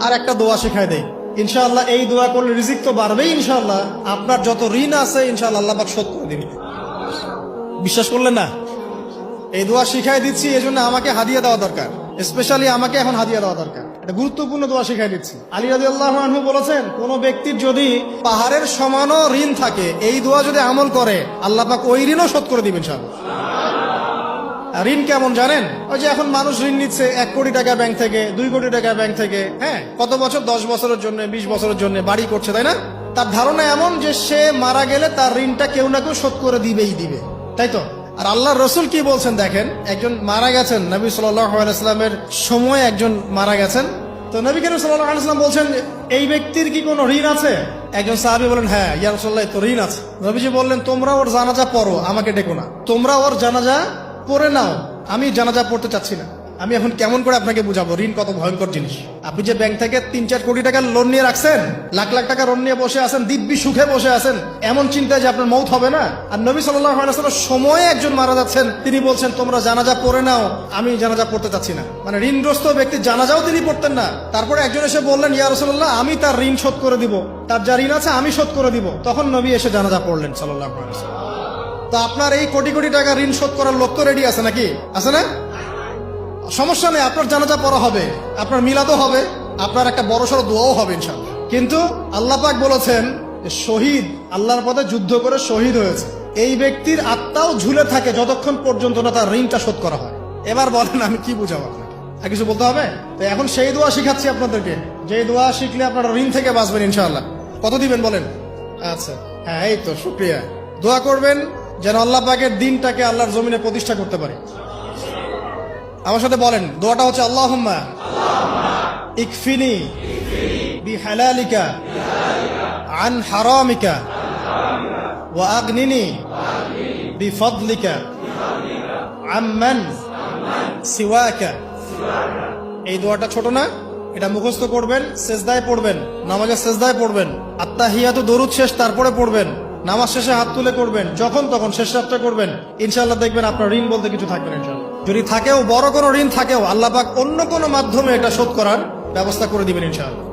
আর একটা দোয়া শেখায় দেই, ইনশাআল্লাহ এই দোয়া করলে রিজিক তো বাড়বেই ইনশাআল্লাহ, আপনার যত ঋণ আছে ইনশাআল্লাহ আল্লাহ পাক শোধ করে দিবেন। বিশ্বাস করলেন না? এই দোয়া শিখাই দিচ্ছি, এই জন্য আমাকে হাদিয়া দেওয়া দরকার, স্পেশালি আমাকে এখন হাদিয়া দেওয়া দরকার। এটা গুরুত্বপূর্ণ দোয়া শিখাই দিচ্ছি। আলী রাদিয়াল্লাহু আনহু বলেছেন, কোন ব্যক্তির যদি পাহাড়ের সমানও ঋণ থাকে, এই দোয়া যদি আমল করে আল্লাহ পাক ওই ঋণও শোধ করে দিবেন ইনশাআল্লাহ। ঋণ কেমন জানেন? ওই যে এখন মানুষ ঋণ নিচ্ছে 1 কোটি টাকা ব্যাংক থেকে, 2 কোটি টাকা ব্যাংক থেকে, হ্যাঁ, কত বছর, 10 বছরের জন্য, 20 বছরের জন্য বাড়ি করছে, তাই না? তার ধারণা এমন যে সে মারা গেলে তার ঋণটা কেউ না কেউ শোধ করে দিবেই দিবে, তাই তো? আর আল্লাহর রসুল কি বলছেন দেখেন, একজন মারা গেছেন, নবী সাল্লাল্লাহু আলাইহি ওয়াসাল্লামের সময় একজন মারা গেছেন, তো নবী করিম সাল্লাল্লাহু আলাইহি ওয়াসাল্লাম বলছেন, এই ব্যক্তির কি কোনো ঋণ আছে? একজন সাহাবী বলেন, হ্যাঁ ইয়া রাসূলুল্লাহ, তো ঋণ আছে। নবীজি বললেন, তোমরা ওর জানাজা পড়ো, আমাকে ডেকো না, তোমরা ওর জানাজা পড়ে নাও, আমি জানাজা পড়তে চাচ্ছি না। আমি এখন কেমন করে আপনাকে বুঝাবো ঋণ কত ভয়ঙ্কর জিনিস? আপনি যে ব্যাংক থেকে 3-4 কোটি টাকার লোন নিয়ে রাখছেন, লাখ লাখ টাকা লোন নিয়ে বসে আছেন, দিব্যি সুখে বসে আছেন, এমন চিন্তায় যে আপনার মৌত হবে না। আর নবী সাল্লাল্লাহু আলাইহি ওয়াসাল্লাম সময়ে একজন মারা যাচ্ছেন, তিনি বলছেন তোমরা জানাজা পড়ে নাও, আমি জানাজা পড়তে চাচ্ছি না। মানে ঋণগ্রস্ত ব্যক্তির জানাজাও তিনি পড়তেন না। তারপরে একজন এসে বললেন, ইয়া রাসূলুল্লাহ, আমি তার ঋণ শোধ করে দিব, তার যা ঋণ আছে আমি শোধ করে দিব। তখন নবী এসে জানাজা পড়লেন সাল্লাল্লাহু আলাইহি ওয়াসাল্লাম। তো আপনার এই কোটি কোটি টাকা ঋণ শোধ করার লোক তো রেডি আছে নাকি? আছে না? সমস্যা নেই, আপনার জানাজা পড়া হবে, আপনার মিলাদও হবে, আপনার একটা বড়সড় দোয়াও হবে ইনশাআল্লাহ। কিন্তু আল্লাহ পাক বলেছেন, শহীদ, আল্লাহর পথে যুদ্ধ করে শহীদ হয়েছে, এই ব্যক্তির আত্মাও ঝুলে থাকে যতক্ষণ পর্যন্ত না তার ঋণটা শোধ করা হয়। এবার বলেন আমি কি বুঝাবো আপনাকে? আর কিছু বলতে হবে? তো এখন সেই দোয়া শিখাচ্ছি আপনাদেরকে, যে দোয়া শিখলে আপনারা ঋণ থেকে বাঁচবেন ইনশাআল্লাহ। কত দিবেন বলেন? আচ্ছা, হ্যাঁ, এই তো, শুকরিয়া। দোয়া করবেন যেন আল্লাহ পাকের দিনটাকে আল্লাহর জমিনে প্রতিষ্ঠা করতে পারি। আমার সাথে বলেন, দোয়াটা হচ্ছে, আল্লাহুম্মা ইকফিনি বিহালালিকা আন হারামিকা ওয়া আগনিনি বিফদলিকা আম্মান সিওয়াকা। এই দোয়াটা ছোট না? এটা মুখস্থ করবেন, সেজদায় পড়বেন, নামাজের সেজদায় পড়বেন, আত্তাহিয়াতু দরুদ শেষ তারপরে পড়বেন, নামাজ শেষে হাত তুলে করবেন, যখন তখন শেষ রাতটা করবেন, ইনশাআল্লাহ দেখবেন আপনার ঋণ বলতে কিছু থাকবে না ইনশাআল্লাহ। যদি থাকেও, বড় কোনো ঋণ থাকেও, আল্লাহ পাক অন্য কোনো মাধ্যমে এটা শোধ করার ব্যবস্থা করে দিবেন ইনশাআল্লাহ।